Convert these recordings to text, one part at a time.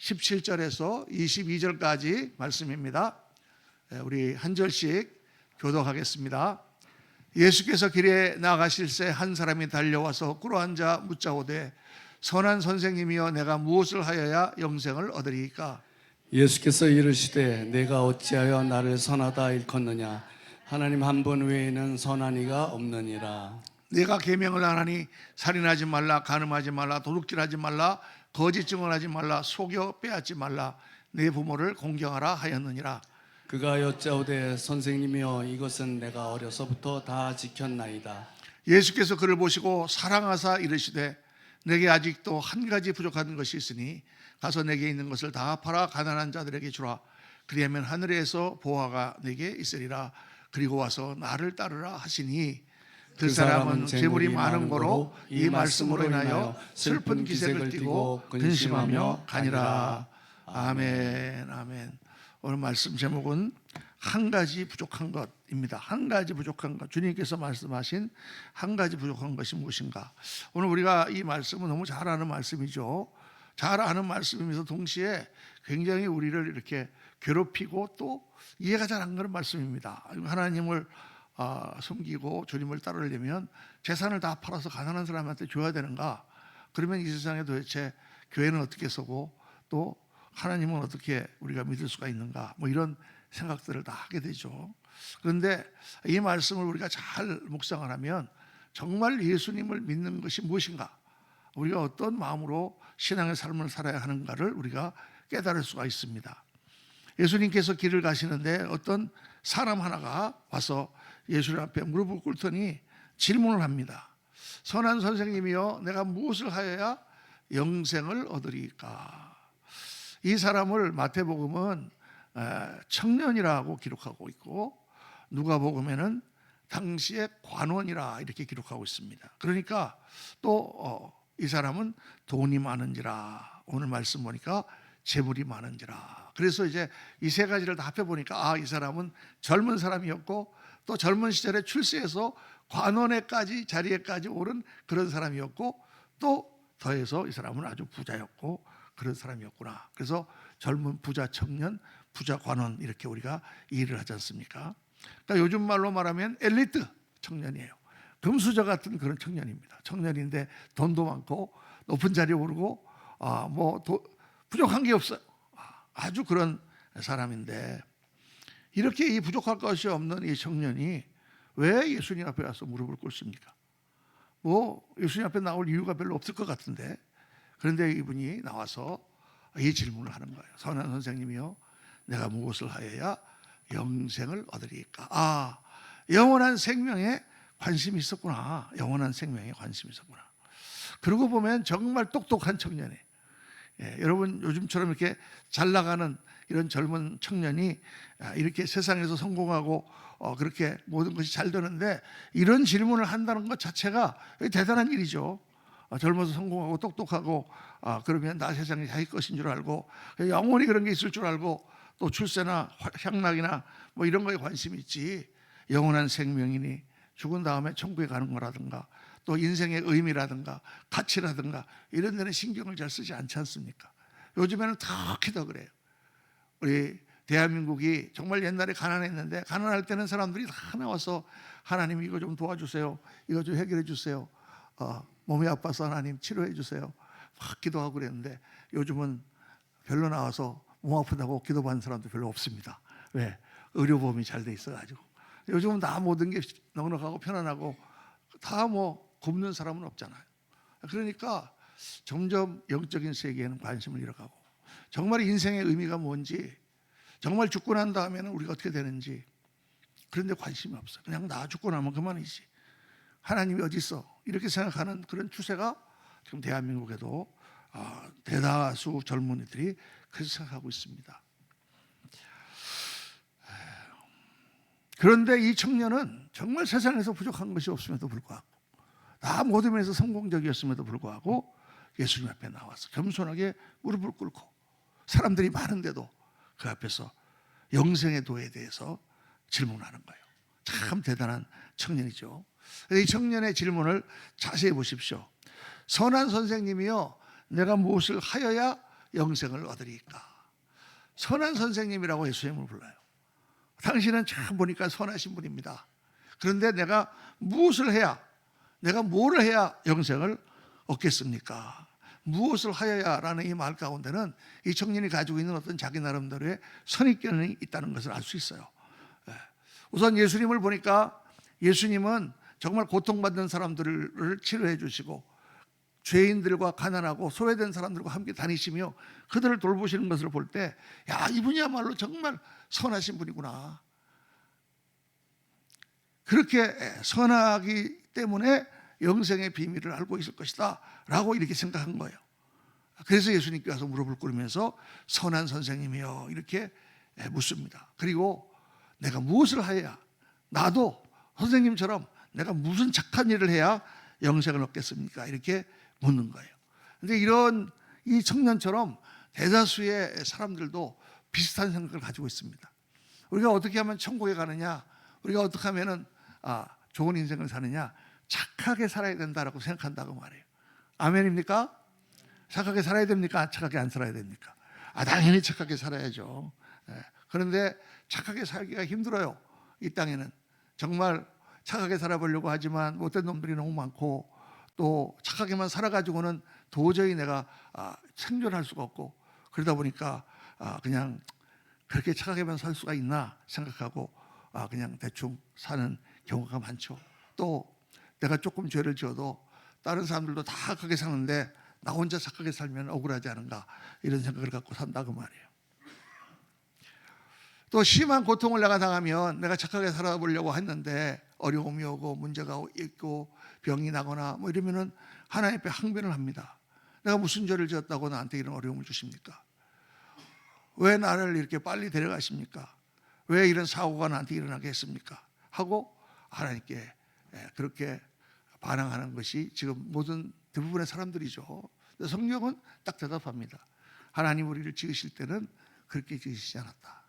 17절에서 22절까지 말씀입니다. 우리 한 절씩 교독하겠습니다. 예수께서 길에 나가실새 한 사람이 달려와서 꿇어앉아 묻자오되 선한 선생님이여 내가 무엇을 하여야 영생을 얻으리이까? 예수께서 이르시되 내가 어찌하여 나를 선하다 일컫느냐? 하나님 한 분 외에는 선한 이가 없느니라. 내가 계명을 안 하니 살인하지 말라, 간음하지 말라, 도둑질하지 말라, 거짓 증언하지 말라, 속여 빼앗지 말라, 내 부모를 공경하라 하였느니라. 그가 여짜오되 선생님이여 이것은 내가 어려서부터 다 지켰나이다. 예수께서 그를 보시고 사랑하사 이르시되 내게 아직도 한 가지 부족한 것이 있으니 가서 내게 있는 것을 다 팔아 가난한 자들에게 주라. 그리하면 하늘에서 보화가 내게 있으리라. 그리고 와서 나를 따르라 하시니 그 사람은 재물이 많은 거로 이 말씀으로 인하여 슬픈 기색을 띠고 근심하며 가니라. 아멘. 아멘. 오늘 말씀 제목은 한 가지 부족한 것입니다. 한 가지 부족한 것. 주님께서 말씀하신 한 가지 부족한 것이 무엇인가? 오늘 우리가 이 말씀은 너무 잘 아는 말씀이죠. 잘 아는 말씀이면서 동시에 굉장히 우리를 이렇게 괴롭히고 또 이해가 잘 안 가는 말씀입니다. 하나님을 섬기고 주님을 따르려면 재산을 다 팔아서 가난한 사람한테 줘야 되는가? 그러면 이 세상에 도대체 교회는 어떻게 서고 또 하나님은 어떻게 우리가 믿을 수가 있는가? 뭐 이런 생각들을 다 하게 되죠. 그런데 이 말씀을 우리가 잘 묵상을 하면 정말 예수님을 믿는 것이 무엇인가? 우리가 어떤 마음으로 신앙의 삶을 살아야 하는가를 우리가 깨달을 수가 있습니다. 예수님께서 길을 가시는데 어떤 사람 하나가 와서 예수님 앞에 무릎을 꿇더니 질문을 합니다. 선한 선생님이여 내가 무엇을 하여야 영생을 얻으리까? 이 사람을 마태복음은 청년이라고 기록하고 있고 누가복음에는 당시의 관원이라 이렇게 기록하고 있습니다. 그러니까 또 이 사람은 돈이 많은지라, 오늘 말씀 보니까 재물이 많은지라. 그래서 이제 이 세 가지를 다 합해 보니까 이 사람은 젊은 사람이었고 또 젊은 시절에 출세해서 관원에까지 자리에까지 오른 그런 사람이었고 또 더해서 이 사람은 아주 부자였고 그런 사람이었구나. 그래서 젊은 부자 청년, 부자 관원 이렇게 우리가 이해를 하지 않습니까? 그러니까 요즘 말로 말하면 엘리트 청년이에요. 금수저 같은 그런 청년입니다. 청년인데 돈도 많고 높은 자리에 오르고 부족한 게 없어요. 아주 그런 사람인데 이렇게 이 부족할 것이 없는 이 청년이 왜 예수님 앞에 와서 무릎을 꿇습니까? 예수님 앞에 나올 이유가 별로 없을 것 같은데 그런데 이분이 나와서 이 질문을 하는 거예요. 선한 선생님이요 내가 무엇을 하여야 영생을 얻으리까? 영원한 생명에 관심이 있었구나. 영원한 생명에 관심이 있었구나. 그러고 보면 정말 똑똑한 청년이에요. 여러분 요즘처럼 이렇게 잘 나가는 이런 젊은 청년이 이렇게 세상에서 성공하고 그렇게 모든 것이 잘 되는데 이런 질문을 한다는 것 자체가 대단한 일이죠. 젊어서 성공하고 똑똑하고 그러면 나 세상이 자기 것인 줄 알고 영원히 그런 게 있을 줄 알고 또 출세나 향락이나 뭐 이런 거에 관심이 있지 영원한 생명이니 죽은 다음에 천국에 가는 거라든가 또 인생의 의미라든가 가치라든가 이런 데는 신경을 잘 쓰지 않지 않습니까? 요즘에는 특히 더 그래요. 우리 대한민국이 정말 옛날에 가난했는데 가난할 때는 사람들이 다 나와서 하나님 이거 좀 도와주세요. 이거 좀 해결해 주세요. 몸이 아파서 하나님 치료해 주세요. 막 기도하고 그랬는데 요즘은 별로 나와서 몸 아프다고 기도받는 사람도 별로 없습니다. 왜? 의료보험이 잘 돼 있어가지고. 요즘은 다 모든 게 넉넉하고 편안하고 다 굶는 사람은 없잖아요. 그러니까 점점 영적인 세계에는 관심을 잃어가고 정말 인생의 의미가 뭔지 정말 죽고 난 다음에는 우리가 어떻게 되는지 그런데 관심이 없어요. 그냥 나 죽고 나면 그만이지. 하나님이 어디 있어? 이렇게 생각하는 그런 추세가 지금 대한민국에도 대다수 젊은이들이 그렇게 생각하고 있습니다. 그런데 이 청년은 정말 세상에서 부족한 것이 없음에도 불구하고 다 모든 면에서 성공적이었음에도 불구하고 예수님 앞에 나와서 겸손하게 무릎을 꿇고 사람들이 많은데도 그 앞에서 영생의 도에 대해서 질문하는 거예요. 참 대단한 청년이죠. 이 청년의 질문을 자세히 보십시오. 선한 선생님이여 내가 무엇을 하여야 영생을 얻으리까? 선한 선생님이라고 예수님을 불러요. 당신은 참 보니까 선하신 분입니다. 그런데 내가 무엇을 해야, 내가 뭐를 해야 영생을 얻겠습니까? 무엇을 하여야라는 이 말 가운데는 이 청년이 가지고 있는 어떤 자기 나름대로의 선입견이 있다는 것을 알 수 있어요. 우선 예수님을 보니까 예수님은 정말 고통받는 사람들을 치료해 주시고 죄인들과 가난하고 소외된 사람들과 함께 다니시며 그들을 돌보시는 것을 볼 때, 야, 이분이야말로 정말 선하신 분이구나. 그렇게 선하기 때문에 영생의 비밀을 알고 있을 것이다 라고 이렇게 생각한 거예요. 그래서 예수님께 와서 무릎을 꿇으면서 선한 선생님이여 이렇게 묻습니다. 그리고 내가 무엇을 해야, 나도 선생님처럼 내가 무슨 착한 일을 해야 영생을 얻겠습니까? 이렇게 묻는 거예요. 그런데 이런 이 청년처럼 대다수의 사람들도 비슷한 생각을 가지고 있습니다. 우리가 어떻게 하면 천국에 가느냐, 우리가 어떻게 하면 좋은 인생을 사느냐, 착하게 살아야 된다라고 생각한다고 말해요. 아멘입니까? 착하게 살아야 됩니까? 착하게 안 살아야 됩니까? 당연히 착하게 살아야죠. 그런데 착하게 살기가 힘들어요. 이 땅에는 정말 착하게 살아보려고 하지만 못된 놈들이 너무 많고, 또 착하게만 살아가지고는 도저히 내가 생존할 수가 없고, 그러다 보니까 그냥 그렇게 착하게만 살 수가 있나 생각하고 그냥 대충 사는 경우가 많죠. 또 내가 조금 죄를 지어도 다른 사람들도 다 착하게 사는데 나 혼자 착하게 살면 억울하지 않은가, 이런 생각을 갖고 산다고 말이에요. 또 심한 고통을 내가 당하면 내가 착하게 살아보려고 했는데 어려움이 오고 문제가 있고 병이 나거나 뭐 이러면은 하나님 앞에 항변을 합니다. 내가 무슨 죄를 지었다고 나한테 이런 어려움을 주십니까? 왜 나를 이렇게 빨리 데려가십니까? 왜 이런 사고가 나한테 일어나게 했습니까? 하고 하나님께 그렇게 반항하는 것이 지금 모든 대부분의 사람들이죠. 성경은 딱 대답합니다. 하나님 우리를 지으실 때는 그렇게 지으시지 않았다.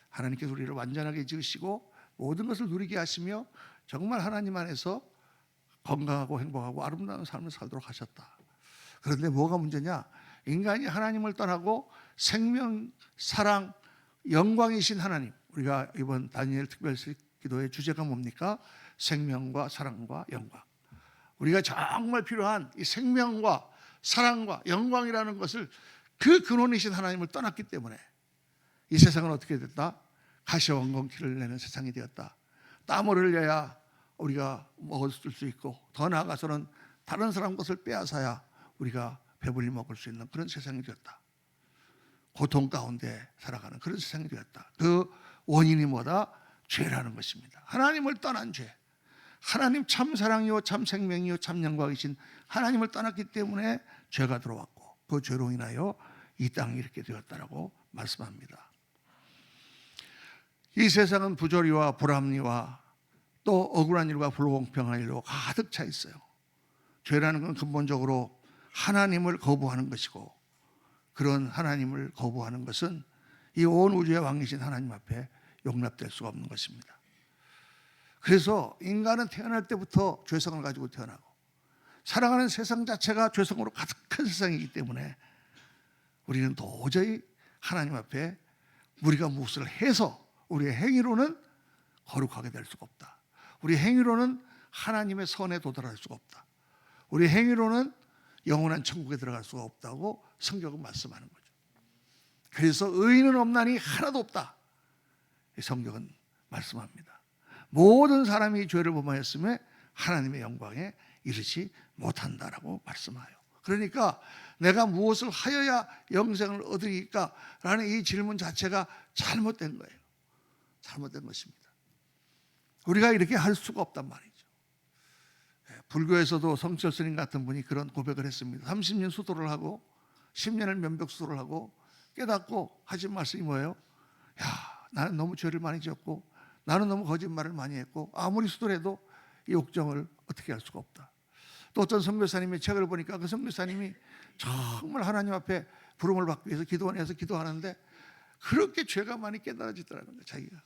하나님께서 우리를 완전하게 지으시고 모든 것을 누리게 하시며 정말 하나님 안에서 건강하고 행복하고 아름다운 삶을 살도록 하셨다. 그런데 뭐가 문제냐? 인간이 하나님을 떠나고 생명, 사랑, 영광이신 하나님, 우리가 이번 다니엘 특별 기도의 주제가 뭡니까? 생명과 사랑과 영광. 우리가 정말 필요한 이 생명과 사랑과 영광이라는 것을 그 근원이신 하나님을 떠났기 때문에 이 세상은 어떻게 됐다? 가시와 원건키를 내는 세상이 되었다. 땀을 흘려야 우리가 먹을 수 있고, 더 나아가서는 다른 사람 것을 빼앗아야 우리가 배불리 먹을 수 있는 그런 세상이 되었다. 고통 가운데 살아가는 그런 세상이 되었다. 그 원인이 뭐다? 죄라는 것입니다. 하나님을 떠난 죄. 하나님 참 사랑이요 참 생명이요 참 영광이신 하나님을 떠났기 때문에 죄가 들어왔고, 그 죄로 인하여 이 땅이 이렇게 되었다라고 말씀합니다. 이 세상은 부조리와 불합리와 또 억울한 일과 불공평한 일로 가득 차 있어요. 죄라는 건 근본적으로 하나님을 거부하는 것이고, 그런 하나님을 거부하는 것은 이 온 우주의 왕이신 하나님 앞에 용납될 수가 없는 것입니다. 그래서 인간은 태어날 때부터 죄성을 가지고 태어나고, 살아가는 세상 자체가 죄성으로 가득한 세상이기 때문에 우리는 도저히 하나님 앞에 우리가 무엇을 해서 우리의 행위로는 거룩하게 될 수가 없다. 우리 행위로는 하나님의 선에 도달할 수가 없다. 우리 행위로는 영원한 천국에 들어갈 수가 없다고 성경은 말씀하는 거죠. 그래서 의인은 없나니 하나도 없다. 성경은 말씀합니다. 모든 사람이 죄를 범하였음에 하나님의 영광에 이르지 못한다라고 말씀하여. 그러니까 내가 무엇을 하여야 영생을 얻으리까라는 이 질문 자체가 잘못된 거예요. 잘못된 것입니다. 우리가 이렇게 할 수가 없단 말이죠. 불교에서도 성철 스님 같은 분이 그런 고백을 했습니다. 30년 수도를 하고 10년을 면벽수도를 하고 깨닫고 하신 말씀이 뭐예요? 야, 나는 너무 죄를 많이 지었고, 나는 너무 거짓말을 많이 했고, 아무리 수도를 해도 이 옥정을 어떻게 할 수가 없다. 또 어떤 선교사님의 책을 보니까 그 선교사님이 정말 하나님 앞에 부름을 받기 위해서 기도원에서 기도하는데 그렇게 죄가 많이 깨달아지더라는 거예요, 자기가.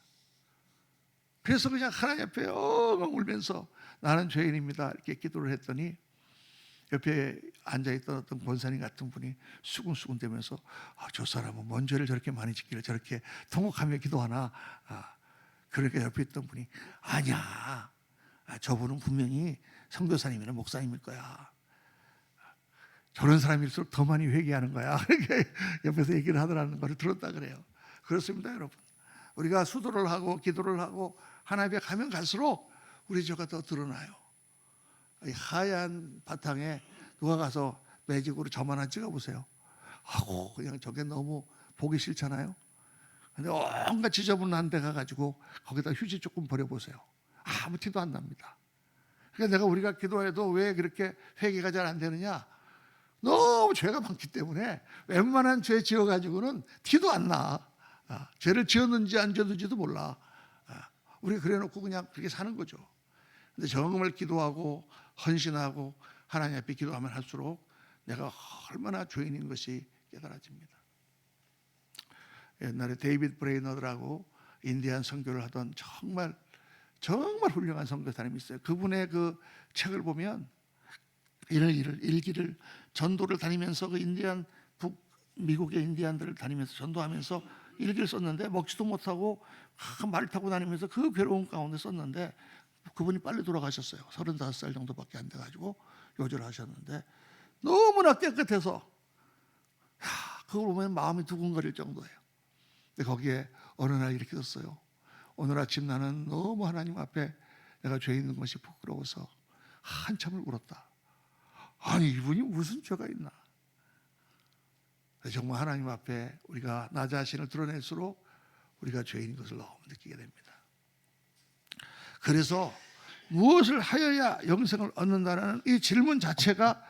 그래서 그냥 하나님 앞에 엉엉 울면서 나는 죄인입니다 이렇게 기도를 했더니 옆에 앉아있던 어떤 권사님 같은 분이 수군수군대면서 저 사람은 뭔 죄를 저렇게 많이 짓기를 저렇게 통곡하며 기도하나. 그러니까 옆에 있던 분이 아니야, 저분은 분명히 선교사님이나 목사님일 거야. 저런 사람일수록 더 많이 회개하는 거야. 이렇게 옆에서 얘기를 하더라는 것을 들었다 그래요. 그렇습니다, 여러분. 우리가 수도를 하고 기도를 하고 하나님 앞에 가면 갈수록 우리 죄가 더 드러나요. 이 하얀 바탕에 누가 가서 매직으로 점 하나 찍어보세요. 그냥 저게 너무 보기 싫잖아요. 근데 온갖 지저분한 데 가가지고 거기다 휴지 조금 버려보세요. 아무 티도 안 납니다. 그러니까 우리가 기도해도 왜 그렇게 회개가 잘 안 되느냐? 너무 죄가 많기 때문에 웬만한 죄 지어가지고는 티도 안 나. 죄를 지었는지 안 지었는지도 몰라. 우리가 그래놓고 그냥 그렇게 사는 거죠. 근데 정말 기도하고 헌신하고 하나님 앞에 기도하면 할수록 내가 얼마나 죄인인 것이 깨달아집니다. 옛날에 데이비드 브레이너드라고 인디안 선교를 하던 정말 훌륭한 선교사님이 있어요. 그분의 그 책을 보면 일기를 전도를 다니면서 그 인디안 미국의 인디안들을 다니면서 전도하면서 일기를 썼는데 먹지도 못하고 말 타고 다니면서 그 괴로운 가운데 썼는데 그분이 빨리 돌아가셨어요. 35살 정도밖에 안 돼가지고 요절을 하셨는데 너무나 깨끗해서 그걸 보면 마음이 두근거릴 정도예요. 근데 거기에 어느 날 이렇게 썼어요. 오늘 아침 나는 너무 하나님 앞에 내가 죄 있는 것이 부끄러워서 한참을 울었다. 아니 이분이 무슨 죄가 있나. 정말 하나님 앞에 우리가 나 자신을 드러낼수록 우리가 죄인인 것을 너무 느끼게 됩니다. 그래서 무엇을 하여야 영생을 얻는다는 이 질문 자체가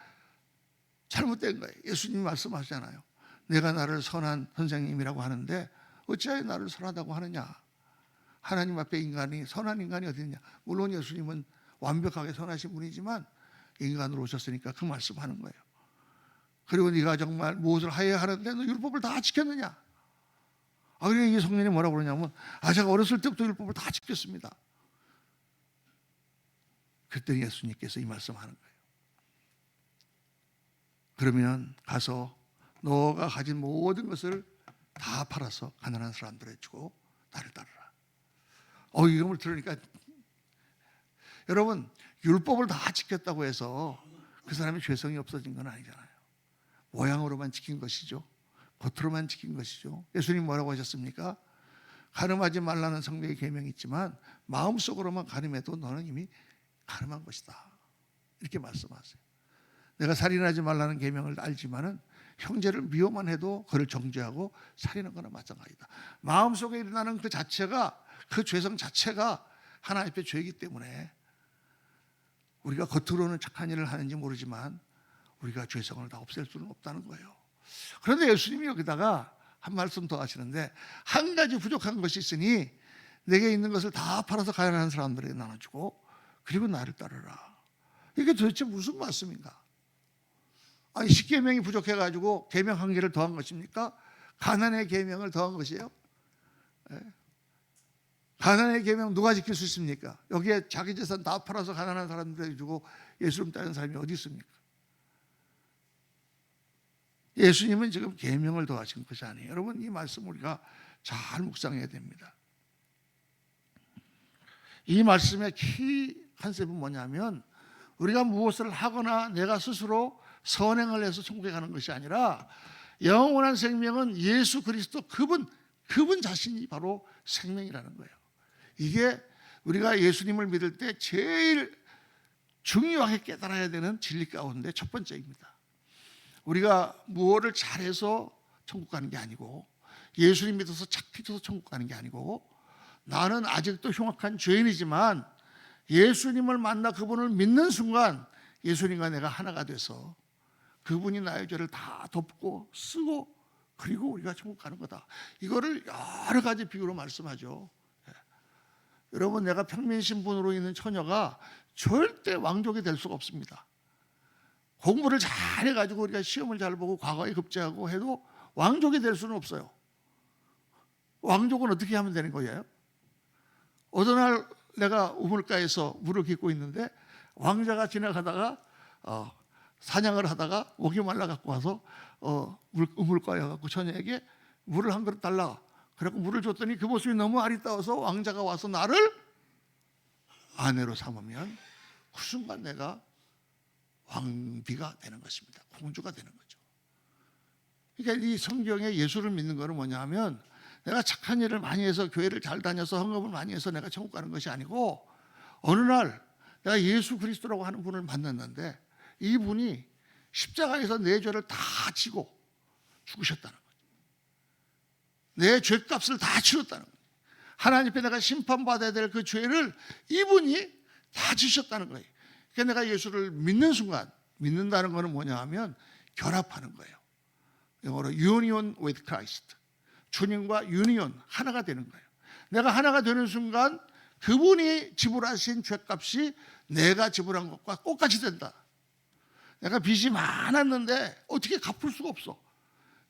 잘못된 거예요. 예수님이 말씀하시잖아요. 내가 나를 선한 선생님이라고 하는데 어찌하여 나를 선하다고 하느냐. 하나님 앞에 인간이 선한 인간이 어디 있냐. 물론 예수님은 완벽하게 선하신 분이지만 인간으로 오셨으니까 그 말씀하는 거예요. 그리고 네가 정말 무엇을 하여야 하는데 너 율법을 다 지켰느냐. 그러니까 이 성령이 뭐라고 그러냐면 제가 어렸을 때부터 율법을 다 지켰습니다. 그때 예수님께서 이 말씀하는 거예요. 그러면 가서 너가 가진 모든 것을 다 팔아서 가난한 사람들에 주고 나를 따르라. 이걸 들으니까 여러분 율법을 다 지켰다고 해서 그 사람이 죄성이 없어진 건 아니잖아요. 모양으로만 지킨 것이죠. 겉으로만 지킨 것이죠. 예수님 뭐라고 하셨습니까? 간음하지 말라는 성경의 계명이 있지만 마음속으로만 간음해도 너는 이미 간음한 것이다. 이렇게 말씀하세요. 내가 살인하지 말라는 계명을 알지만은 형제를 미워만 해도 그를 정죄하고 살인한 거나 마찬가지다. 마음속에 일어나는 그 자체가 그 죄성 자체가 하나님 앞에 죄이기 때문에 우리가 겉으로는 착한 일을 하는지 모르지만 우리가 죄성을 다 없앨 수는 없다는 거예요. 그런데 예수님이 여기다가 한 말씀 더 하시는데 한 가지 부족한 것이 있으니 내게 있는 것을 다 팔아서 가난한 사람들에게 나눠주고 그리고 나를 따르라. 이게 도대체 무슨 말씀인가? 아니 10계명이 부족해가지고 계명 한 개를 더한 것입니까? 가난의 계명을 더한 것이에요? 가난의 계명 누가 지킬 수 있습니까? 여기에 자기 재산 다 팔아서 가난한 사람들에게 주고 예수님 따르는 사람이 어디 있습니까? 예수님은 지금 계명을 더하신 것이 아니에요. 여러분 이 말씀 우리가 잘 묵상해야 됩니다. 이 말씀의 키 컨셉은 뭐냐면 우리가 무엇을 하거나 내가 스스로 선행을 해서 천국에 가는 것이 아니라 영원한 생명은 예수 그리스도 그분 자신이 바로 생명이라는 거예요. 이게 우리가 예수님을 믿을 때 제일 중요하게 깨달아야 되는 진리 가운데 첫 번째입니다. 우리가 무엇을 잘해서 천국 가는 게 아니고 예수님 믿어서 착해져서 천국 가는 게 아니고 나는 아직도 흉악한 죄인이지만 예수님을 만나 그분을 믿는 순간 예수님과 내가 하나가 돼서 그분이 나의 죄를 다 덮고 쓰고 그리고 우리가 천국 가는 거다. 이거를 여러 가지 비유로 말씀하죠. 여러분 내가 평민신분으로 있는 처녀가 절대 왕족이 될 수가 없습니다. 공부를 잘 해가지고 우리가 시험을 잘 보고 과거에 급제하고 해도 왕족이 될 수는 없어요. 왕족은 어떻게 하면 되는 거예요? 어느 날 내가 우물가에서 물을 깃고 있는데 왕자가 지나가다가 사냥을 하다가 목이 말라 갖고 와서 우물가에 갖고 처녀에게 물을 한 그릇 달라. 그래갖고 물을 줬더니 그 모습이 너무 아리따워서 왕자가 와서 나를 아내로 삼으면 그 순간 내가 왕비가 되는 것입니다. 공주가 되는 거죠. 그러니까 이 성경에 예수를 믿는 것은 뭐냐 하면 내가 착한 일을 많이 해서 교회를 잘 다녀서 헌금을 많이 해서 내가 천국 가는 것이 아니고 어느 날 내가 예수 그리스도라고 하는 분을 만났는데 이분이 십자가에서 내 죄를 다 지고 죽으셨다는 거죠. 내 죄값을 다 치렀다는 거예요. 하나님 앞에 내가 심판받아야 될 그 죄를 이분이 다 지셨다는 거예요. 그러니까 내가 예수를 믿는 순간, 믿는다는 것은 뭐냐 하면 결합하는 거예요. 영어로 union with Christ. 주님과 유니온, 하나가 되는 거예요. 내가 하나가 되는 순간 그분이 지불하신 죄값이 내가 지불한 것과 똑같이 된다. 내가 빚이 많았는데 어떻게 갚을 수가 없어.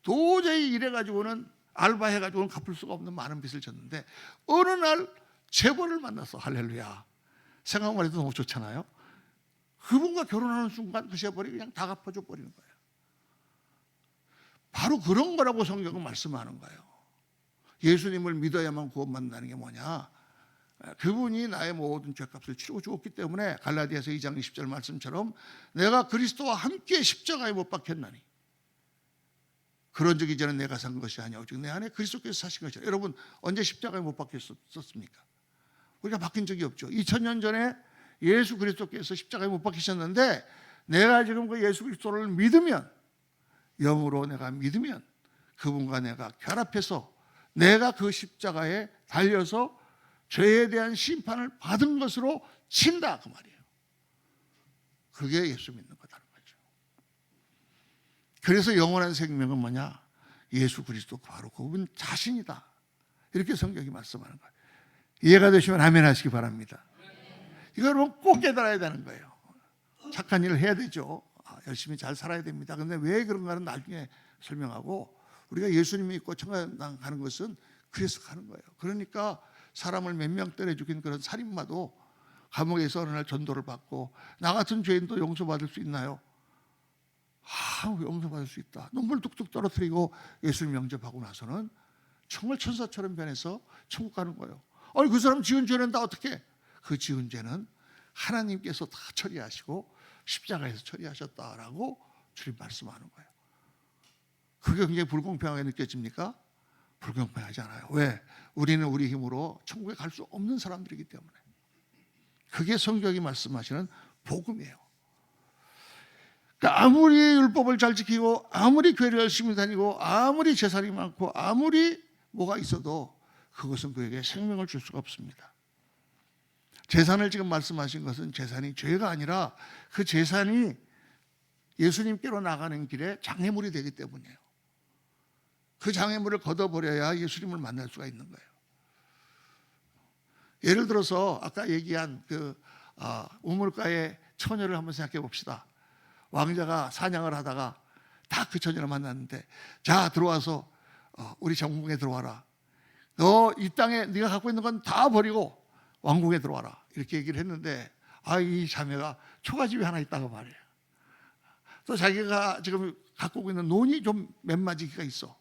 도저히 이래가지고는 알바해가지고는 갚을 수가 없는 많은 빚을 졌는데 어느 날 재벌을 만났어. 할렐루야. 생각만 해도 너무 좋잖아요. 그분과 결혼하는 순간 그 재벌이 그냥 다 갚아줘 버리는 거예요. 바로 그런 거라고 성경은 말씀하는 거예요. 예수님을 믿어야만 구원받는다는 게 뭐냐? 그분이 나의 모든 죄값을 치르고 죽었기 때문에 갈라디아서 2장 20절 말씀처럼 내가 그리스도와 함께 십자가에 못 박혔나니 그런 적이 이전에 내가 산 것이 아니오 즉 내 안에 그리스도께서 사신 것이라. 여러분 언제 십자가에 못 박혔습니까? 우리가 박힌 적이 없죠. 2000년 전에 예수 그리스도께서 십자가에 못 박히셨는데 내가 지금 그 예수 그리스도를 믿으면 영으로 내가 믿으면 그분과 내가 결합해서 내가 그 십자가에 달려서 죄에 대한 심판을 받은 것으로 친다 그 말이에요. 그게 예수 믿는 거다는 거죠. 그래서 영원한 생명은 뭐냐? 예수 그리스도 바로 그분 자신이다. 이렇게 성경이 말씀하는 거예요. 이해가 되시면 아멘 하시기 바랍니다. 이걸 꼭 깨달아야 되는 거예요. 착한 일을 해야 되죠. 열심히 잘 살아야 됩니다. 그런데 왜 그런가는 나중에 설명하고 우리가 예수님 믿고 천국에 가는 것은 그래서 가는 거예요. 그러니까 사람을 몇 명 때려 죽인 그런 살인마도 감옥에서 어느 날 전도를 받고 나 같은 죄인도 용서받을 수 있나요? 용서받을 수 있다. 눈물 뚝뚝 떨어뜨리고 예수님 영접하고 나서는 정말 천사처럼 변해서 천국 가는 거예요. 아니 그 사람 지은 죄는 다 어떻게? 그 지은 죄는 하나님께서 다 처리하시고 십자가에서 처리하셨다라고 주님 말씀하는 거예요. 그게 굉장히 불공평하게 느껴집니까? 불공평하지 않아요. 왜? 우리는 우리 힘으로 천국에 갈 수 없는 사람들이기 때문에. 그게 성경이 말씀하시는 복음이에요. 그러니까 아무리 율법을 잘 지키고 아무리 교회를 열심히 다니고 아무리 재산이 많고 아무리 뭐가 있어도 그것은 그에게 생명을 줄 수가 없습니다. 재산을 지금 말씀하신 것은 재산이 죄가 아니라 그 재산이 예수님께로 나가는 길에 장애물이 되기 때문이에요. 그 장애물을 걷어버려야 예수님을 만날 수가 있는 거예요. 예를 들어서 아까 얘기한 그 우물가의 처녀를 한번 생각해 봅시다. 왕자가 사냥을 하다가 딱 그 처녀를 만났는데 자 들어와서 우리 정궁에 들어와라. 너 이 땅에 네가 갖고 있는 건 다 버리고 왕궁에 들어와라. 이렇게 얘기를 했는데 이 자매가 초가집이 하나 있다고 말이에요. 또 자기가 지금 갖고 있는 논이 좀 몇 마지기가 있어.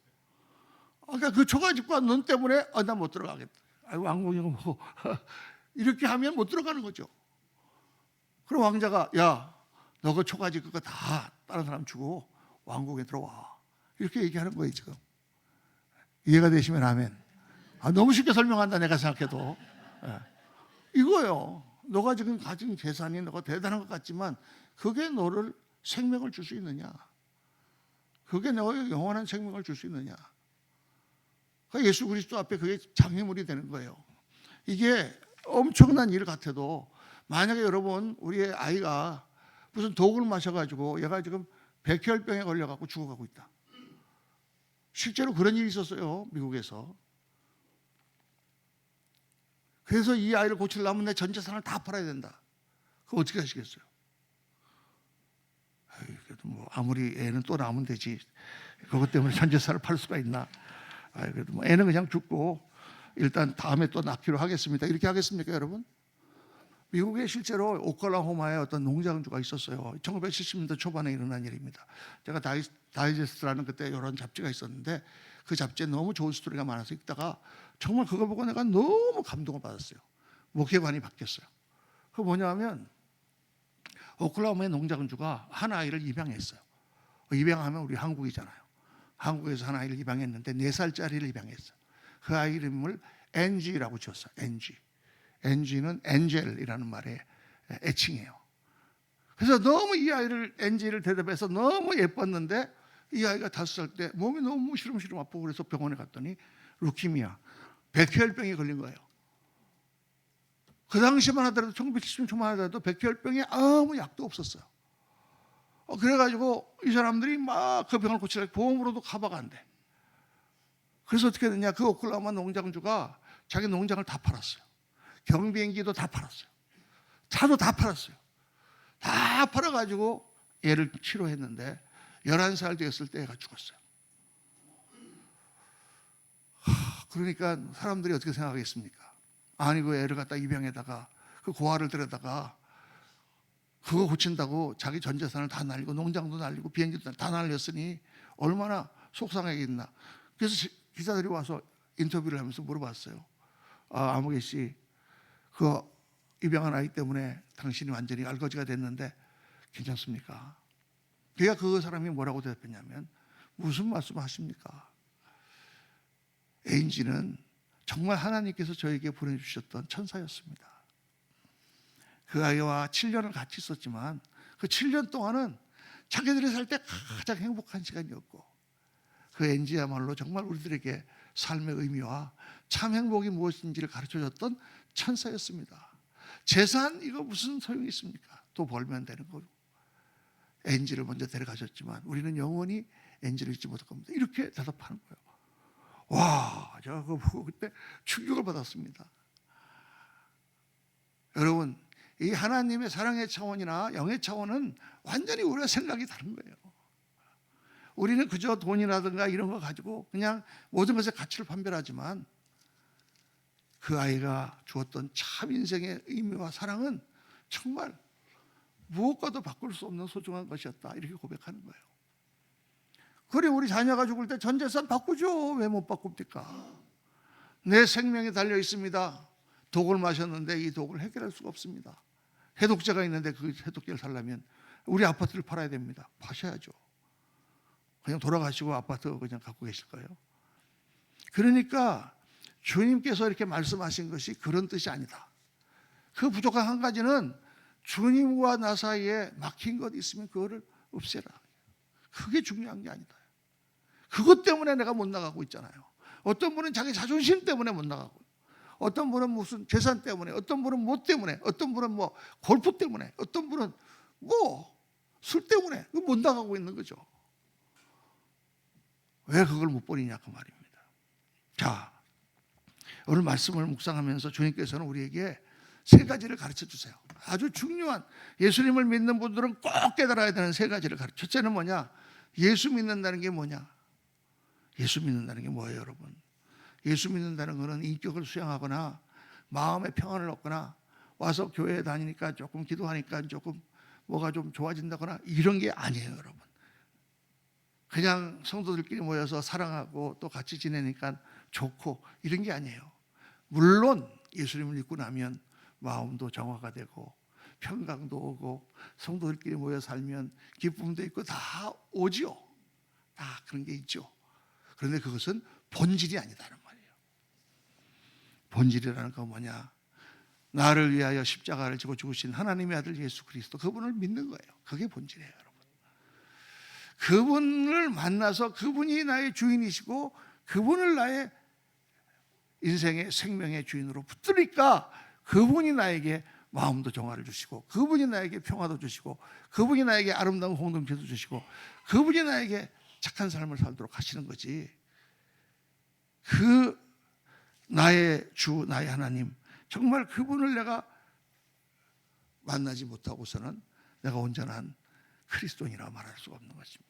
그러니까 그 초가집과 논 때문에 나 못 들어가겠다. 왕궁이 뭐 이렇게 하면 못 들어가는 거죠. 그럼 왕자가 야, 너 그 초가집 그거 다 다른 사람 주고 왕궁에 들어와. 이렇게 얘기하는 거예요 지금. 이해가 되시면 아멘. 너무 쉽게 설명한다 내가 생각해도. 이거요. 너가 지금 가진 재산이 너가 대단한 것 같지만 그게 너를 생명을 줄 수 있느냐? 그게 너의 영원한 생명을 줄 수 있느냐? 예수 그리스도 앞에 그게 장애물이 되는 거예요. 이게 엄청난 일 같아도 만약에 여러분 우리의 아이가 무슨 독을 마셔가지고 얘가 지금 백혈병에 걸려갖고 죽어가고 있다. 실제로 그런 일이 있었어요. 미국에서. 그래서 이 아이를 고치려면 내 전 재산을 다 팔아야 된다. 그거 어떻게 하시겠어요? 그래도 뭐 아무리 애는 또 낳으면 되지. 그것 때문에 전 재산을 팔 수가 있나? 그래도 뭐 애는 그냥 죽고 일단 다음에 또 낳기로 하겠습니다. 이렇게 하겠습니까, 여러분? 미국에 실제로 오클라호마에 어떤 농장주가 있었어요. 1970년대 초반에 일어난 일입니다. 제가 다이제스트라는 그때 이런 잡지가 있었는데 그 잡지에 너무 좋은 스토리가 많아서 읽다가 정말 그걸 보고 내가 너무 감동을 받았어요. 목회관이 바뀌었어요. 그게 뭐냐면 오클라호마의 농장주가 한 아이를 입양했어요. 입양하면 우리 한국이잖아요. 한국에서 한 아이를 입양했는데 4살짜리를 입양했어요. 그 아이 이름을 NG라고 지었어요. NG. NG는 엔젤이라는 말의 애칭이에요. 그래서 너무 이 아이를 NG를 대접해서 너무 예뻤는데 이 아이가 5살 때 몸이 너무 시름시름 아프고 그래서 병원에 갔더니 루키미아, 백혈병에 걸린 거예요. 그 당시만 하더라도 1970년 초만 하더라도 백혈병에 아무 약도 없었어요. 그래가지고 이 사람들이 막 그 병을 고치려고 보험으로도 커버가 안 돼. 그래서 어떻게 됐냐? 그 오클라호마 농장주가 자기 농장을 다 팔았어요. 경비행기도 다 팔았어요. 차도 다 팔았어요. 다 팔아가지고 얘를 치료했는데 11살 되었을 때 애가 죽었어요. 그러니까 사람들이 어떻게 생각하겠습니까? 아니 그 애를 갖다 입양에다가 그 고아를 들여다가 그거 고친다고 자기 전 재산을 다 날리고 농장도 날리고 비행기도 다 날렸으니 얼마나 속상하겠나. 그래서 기자들이 와서 인터뷰를 하면서 물어봤어요. 아무개 씨, 그 입양한 아이 때문에 당신이 완전히 알거지가 됐는데 괜찮습니까? 그러니까 그 사람이 뭐라고 대답했냐면 무슨 말씀하십니까? 에인지는 정말 하나님께서 저에게 보내주셨던 천사였습니다. 그 아이와 7년을 같이 있었지만 그 7년 동안은 자기들이 살 때 가장 행복한 시간이었고 그 엔지야말로 정말 우리들에게 삶의 의미와 참 행복이 무엇인지를 가르쳐줬던 천사였습니다. 재산 이거 무슨 소용이 있습니까? 또 벌면 되는 거고. 엔지를 먼저 데려가셨지만 우리는 영원히 엔지를 잊지 못할 겁니다. 이렇게 대답하는 거예요. 와, 제가 그거 보고 그때 충격을 받았습니다. 여러분, 이 하나님의 사랑의 차원이나 영의 차원은 완전히 우리가 생각이 다른 거예요. 우리는 그저 돈이라든가 이런 거 가지고 그냥 모든 것의 가치를 판별하지만 그 아이가 주었던 참 인생의 의미와 사랑은 정말 무엇과도 바꿀 수 없는 소중한 것이었다. 이렇게 고백하는 거예요. 그래 우리 자녀가 죽을 때 전 재산 바꾸죠. 왜 못 바꿉니까? 내 생명이 달려 있습니다. 독을 마셨는데 이 독을 해결할 수가 없습니다. 해독제가 있는데 그 해독제를 살려면 우리 아파트를 팔아야 됩니다. 파셔야죠. 그냥 돌아가시고 아파트 그냥 갖고 계실 거예요. 그러니까 주님께서 이렇게 말씀하신 것이 그런 뜻이 아니다. 그 부족한 한 가지는 주님과 나 사이에 막힌 것 있으면 그거를 없애라. 그게 중요한 게 아니다. 그것 때문에 내가 못 나가고 있잖아요. 어떤 분은 자기 자존심 때문에 못 나가고, 어떤 분은 무슨 재산 때문에, 어떤 분은 뭐 때문에, 어떤 분은 뭐 골프 때문에, 어떤 분은 뭐 술 때문에 못 나가고 있는 거죠. 왜 그걸 못 버리냐 그 말입니다. 자, 오늘 말씀을 묵상하면서 주님께서는 우리에게 3가지를 가르쳐 주세요. 아주 중요한 예수님을 믿는 분들은 꼭 깨달아야 되는 3가지를 가르쳐. 첫째는 뭐냐? 예수 믿는다는 게 뭐냐? 예수 믿는다는 게 뭐예요, 여러분? 예수 믿는다는 것은 인격을 수양하거나 마음의 평안을 얻거나 와서 교회에 다니니까 조금 기도하니까 조금 뭐가 좀 좋아진다거나 이런 게 아니에요, 여러분. 그냥 성도들끼리 모여서 사랑하고 또 같이 지내니까 좋고 이런 게 아니에요. 물론 예수님을 믿고 나면 마음도 정화가 되고 평강도 오고 성도들끼리 모여 살면 기쁨도 있고 다 오지요. 다 그런 게 있죠. 그런데 그것은 본질이 아니다는 말이에요. 본질이라는 건 뭐냐? 나를 위하여 십자가를 지고 죽으신 하나님의 아들 예수 그리스도, 그분을 믿는 거예요. 그게 본질이에요, 여러분. 그분을 만나서 그분이 나의 주인이시고 그분을 나의 인생의 생명의 주인으로 붙들니까 그분이 나에게 마음도 정화를 주시고 그분이 나에게 평화도 주시고 그분이 나에게 아름다운 공동체도 주시고 그분이 나에게 착한 삶을 살도록 하시는 거지. 그 나의 주, 나의 하나님, 정말 그분을 내가 만나지 못하고서는 내가 온전한 그리스도인이라 말할 수가 없는 것입니다.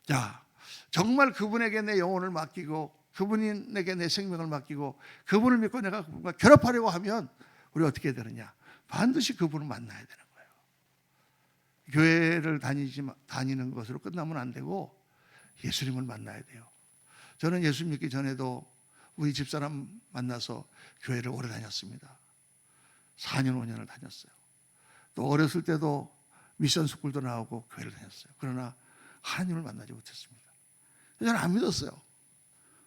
자, 정말 그분에게 내 영혼을 맡기고 그분이 내게 내 생명을 맡기고 그분을 믿고 내가 그분과 결합하려고 하면 우리 어떻게 되느냐? 반드시 그분을 만나야 되는 거예요. 교회를 다니는 것으로 끝나면 안 되고 예수님을 만나야 돼요. 저는 예수 믿기 전에도 우리 집사람 만나서 교회를 오래 다녔습니다. 4년 5년을 다녔어요. 또 어렸을 때도 미션 스쿨도 나오고 교회를 다녔어요. 그러나 하나님을 만나지 못했습니다. 저는 안 믿었어요.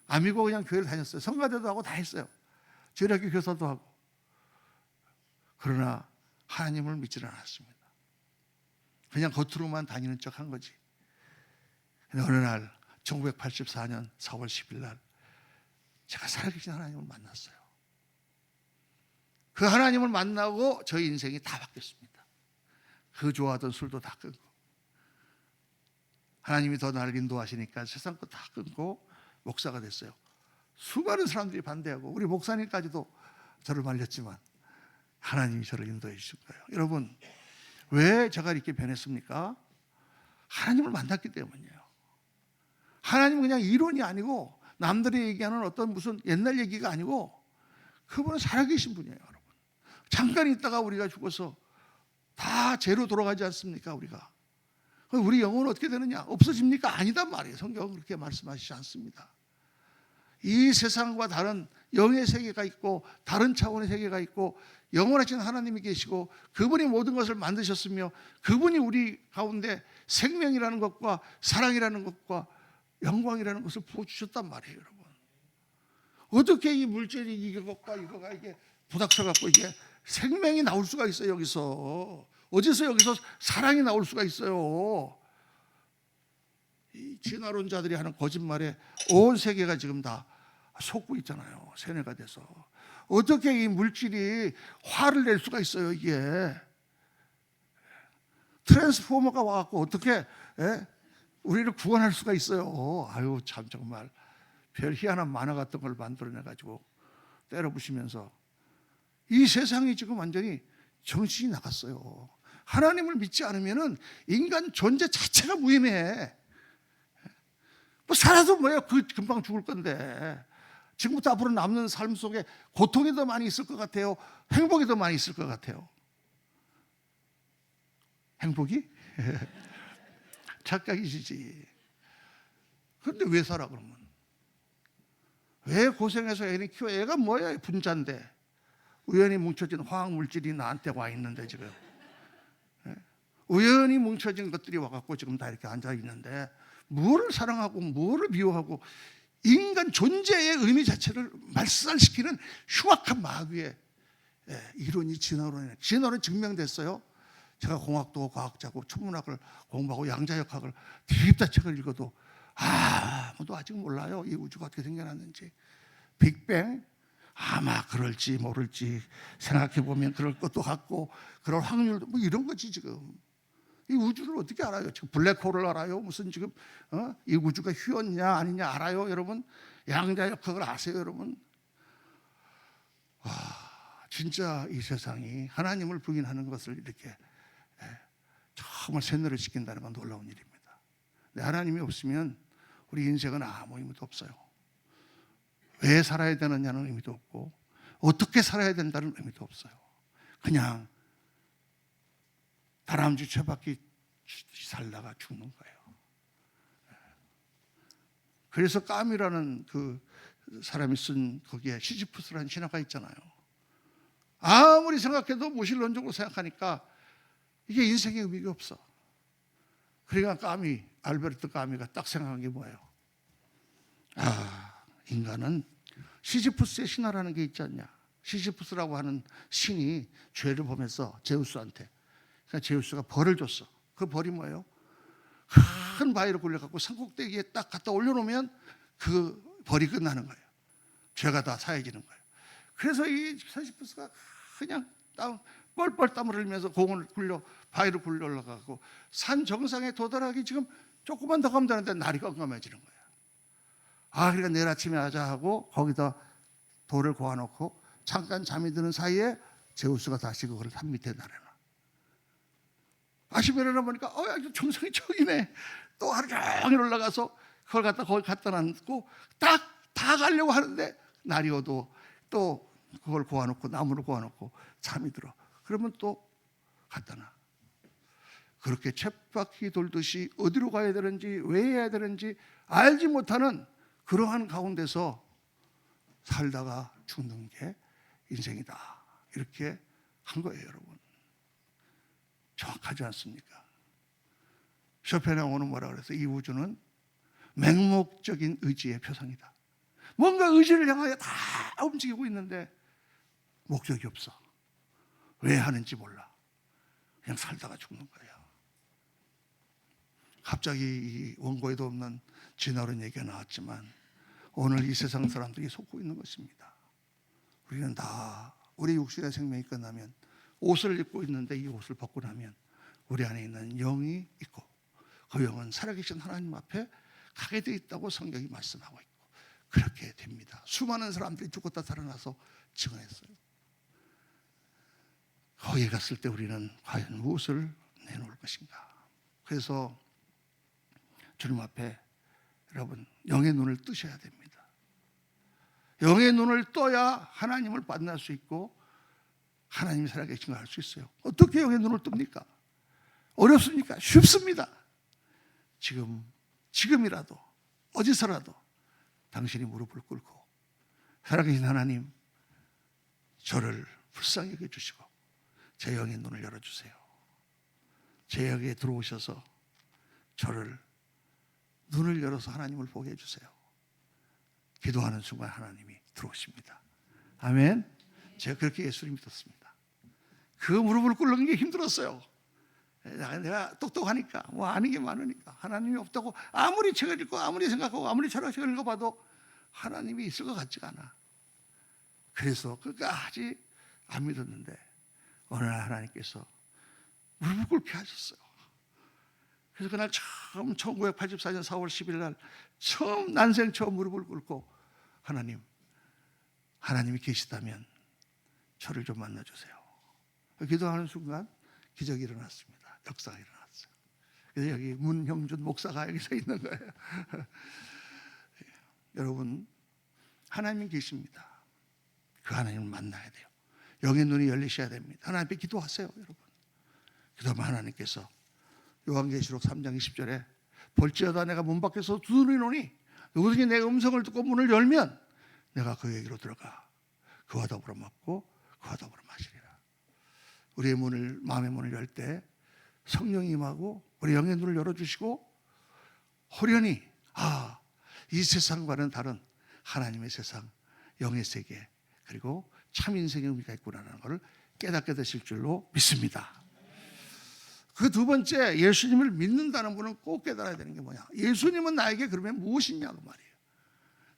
안 믿고 그냥 교회를 다녔어요. 성가대도 하고 다 했어요. 주일학교 교사도 하고. 그러나 하나님을 믿지는 않았습니다. 그냥 겉으로만 다니는 척 한 거지. 근데 어느 날 1984년 4월 10일 날 제가 살아계신 하나님을 만났어요. 그 하나님을 만나고 저희 인생이 다 바뀌었습니다. 그 좋아하던 술도 다 끊고, 하나님이 더 나를 인도하시니까 세상 거 다 끊고 목사가 됐어요. 수많은 사람들이 반대하고 우리 목사님까지도 저를 말렸지만 하나님이 저를 인도해 주신 거예요. 여러분, 왜 제가 이렇게 변했습니까? 하나님을 만났기 때문이에요. 하나님은 그냥 이론이 아니고 남들이 얘기하는 어떤 무슨 옛날 얘기가 아니고 그분은 살아계신 분이에요. 여러분, 잠깐 있다가 우리가 죽어서 다 죄로 돌아가지 않습니까? 우리 영혼은 어떻게 되느냐? 없어집니까? 아니단 말이에요. 성경은 그렇게 말씀하시지 않습니다. 이 세상과 다른 영의 세계가 있고 다른 차원의 세계가 있고 영원하신 하나님이 계시고 그분이 모든 것을 만드셨으며 그분이 우리 가운데 생명이라는 것과 사랑이라는 것과 영광이라는 것을 부어주셨단 말이에요. 여러분, 어떻게 이 물질이 이것과 이거가 이게 부닥쳐갖고 이게 생명이 나올 수가 있어요? 어디서 여기서 사랑이 나올 수가 있어요? 이 진화론자들이 하는 거짓말에 온 세계가 지금 다 속고 있잖아요. 세뇌가 돼서. 어떻게 이 물질이 화를 낼 수가 있어요? 이게 트랜스포머가 와갖고 어떻게 우리를 구원할 수가 있어요? 아유, 참 정말 별 희한한 만화 같은 걸 만들어내가지고 때려부시면서 이 세상이 지금 완전히 정신이 나갔어요. 하나님을 믿지 않으면은 인간 존재 자체가 무의미해. 뭐 살아도 뭐예요? 금방 죽을 건데. 지금부터 앞으로 남는 삶 속에 고통이 더 많이 있을 것 같아요? 행복이 더 많이 있을 것 같아요? 행복이? 착각이시지. 그런데 왜 살아 그러면? 왜 고생해서 애를 키워? 애가 뭐야? 분자인데. 우연히 뭉쳐진 화학물질이 나한테 와 있는데 지금. 우연히 뭉쳐진 것들이 와갖고 지금 다 이렇게 앉아 있는데 뭐를 사랑하고 뭐를 미워하고 인간 존재의 의미 자체를 말살시키는 흉악한 마귀의 이론이 진화론이에요. 진화론 증명됐어요. 제가 공학도 과학자고 천문학을 공부하고 양자역학을 뒤집다 책을 읽어도 아무도 아직 몰라요. 이 우주가 어떻게 생겨났는지. 빅뱅? 아마 그럴지 모를지 생각해보면 그럴 것도 같고 그럴 확률도 뭐 이런 거지. 지금 이 우주를 어떻게 알아요? 지금 블랙홀을 알아요? 무슨 지금 이 우주가 휘었냐 아니냐 알아요? 여러분, 양자역학을 아세요? 여러분? 진짜 이 세상이 하나님을 부인하는 것을 이렇게 정말 쇠뇌를 시킨다는 건 놀라운 일입니다. 근데 하나님이 없으면 우리 인생은 아무 의미도 없어요. 왜 살아야 되느냐는 의미도 없고 어떻게 살아야 된다는 의미도 없어요. 그냥 다람쥐 쇠바퀴 살다가 죽는 거예요. 그래서 까미라는 그 사람이 쓴 거기에 시지프스라는 신화가 있잖아요. 아무리 생각해도 무신론적으로 생각하니까 이게 인생의 의미가 없어. 그러니까 알베르트 까미가 딱 생각한 게 뭐예요? 인간은 시지프스의 신화라는 게 있지 않냐. 시지프스라고 하는 신이 죄를 범해서 제우스한테, 그러니까 제우스가 벌을 줬어. 그 벌이 뭐예요? 큰 바위를 굴려갖고 산꼭대기에 딱 갖다 올려놓으면 그 벌이 끝나는 거예요. 죄가 다 사해지는 거예요. 그래서 이 시지프스가 그냥 뻘뻘 땀을 흘리면서 바위를 굴려 올라가고 산 정상에 도달하기 지금 조금만 더 가면 되는데 날이 깜깜해지는 거예요. 그러니까 내일 아침에 하자 하고 거기다 돌을 고아놓고 잠깐 잠이 드는 사이에 제우스가 다시 그걸 산 밑에 내려놔. 아침에 일어나보니까 정상이 저기네. 또 하루 종일 올라가서 그걸 거기 갖다 놨고 딱 다 가려고 하는데 날이 어두워. 또 그걸 고아놓고 나무를 고아놓고 잠이 들어. 그러면 또 갖다 놔. 그렇게 쳇바퀴 돌듯이 어디로 가야 되는지 왜 해야 되는지 알지 못하는 그러한 가운데서 살다가 죽는 게 인생이다. 이렇게 한 거예요, 여러분. 정확하지 않습니까? 쇼펜 오는 뭐라 그래서 이 우주는 맹목적인 의지의 표상이다. 뭔가 의지를 향하여 다 움직이고 있는데 목적이 없어. 왜 하는지 몰라. 그냥 살다가 죽는 거예요. 갑자기 이 원고에도 없는 진화론 얘기가 나왔지만 오늘 이 세상 사람들이 속고 있는 것입니다. 우리는 다 우리 육신의 생명이 끝나면 옷을 입고 있는데 이 옷을 벗고 나면 우리 안에 있는 영이 있고 그 영은 살아계신 하나님 앞에 가게 되어 있다고 성경이 말씀하고 있고 그렇게 됩니다. 수많은 사람들이 죽었다 살아나서 증언했어요. 거기에 갔을 때 우리는 과연 무엇을 내놓을 것인가. 그래서 주님 앞에 여러분 영의 눈을 뜨셔야 됩니다. 영의 눈을 떠야 하나님을 만날 수 있고 하나님이 살아계신 걸 알 수 있어요. 어떻게 영의 눈을 뜹니까? 어렵습니까? 쉽습니다. 지금이라도 어디서라도 당신이 무릎을 꿇고 살아계신 하나님 저를 불쌍히 여겨주시고 제 영의 눈을 열어주세요. 제 영에 들어오셔서 저를 눈을 열어서 하나님을 보게 해주세요. 기도하는 순간 하나님이 들어오십니다. 아멘. 제가 그렇게 예수를 믿었습니다. 그 무릎을 꿇는 게 힘들었어요. 내가 똑똑하니까 뭐 아는 게 많으니까 하나님이 없다고 아무리 책을 읽고 아무리 생각하고 아무리 철학책을 읽어봐도 하나님이 있을 것 같지가 않아. 그래서 끝까지 안 믿었는데 어느 날 하나님께서 무릎을 꿇게 하셨어요. 그래서 그날 처음 1984년 4월 10일 날 처음 난생 처음 무릎을 꿇고 하나님이 계시다면 저를 좀 만나주세요. 기도하는 순간 기적이 일어났습니다. 역사가 일어났어요. 그래서 여기 문형준 목사가 여기 서 있는 거예요. 여러분 하나님이 계십니다. 그 하나님을 만나야 돼요. 영의 눈이 열리셔야 됩니다. 하나님 앞에 기도하세요. 여러분 기도하면 하나님께서 요한계시록 3장 20절에 볼지어다 내가 문 밖에서 두드리노니 누구든지 내 음성을 듣고 문을 열면 내가 그에게로 들어가 그와 더불어 먹고 그와 더불어 마시리라. 우리의 문을 마음의 문을 열 때 성령이 임하고 우리 영의 눈을 열어주시고 호련히 이 세상과는 다른 하나님의 세상 영의 세계 그리고 참 인생의 의미가 있구나라는 것을 깨닫게 되실 줄로 믿습니다. 그 두 번째 예수님을 믿는다는 분은 꼭 깨달아야 되는 게 뭐냐. 예수님은 나에게 그러면 무엇이냐 그 말이에요.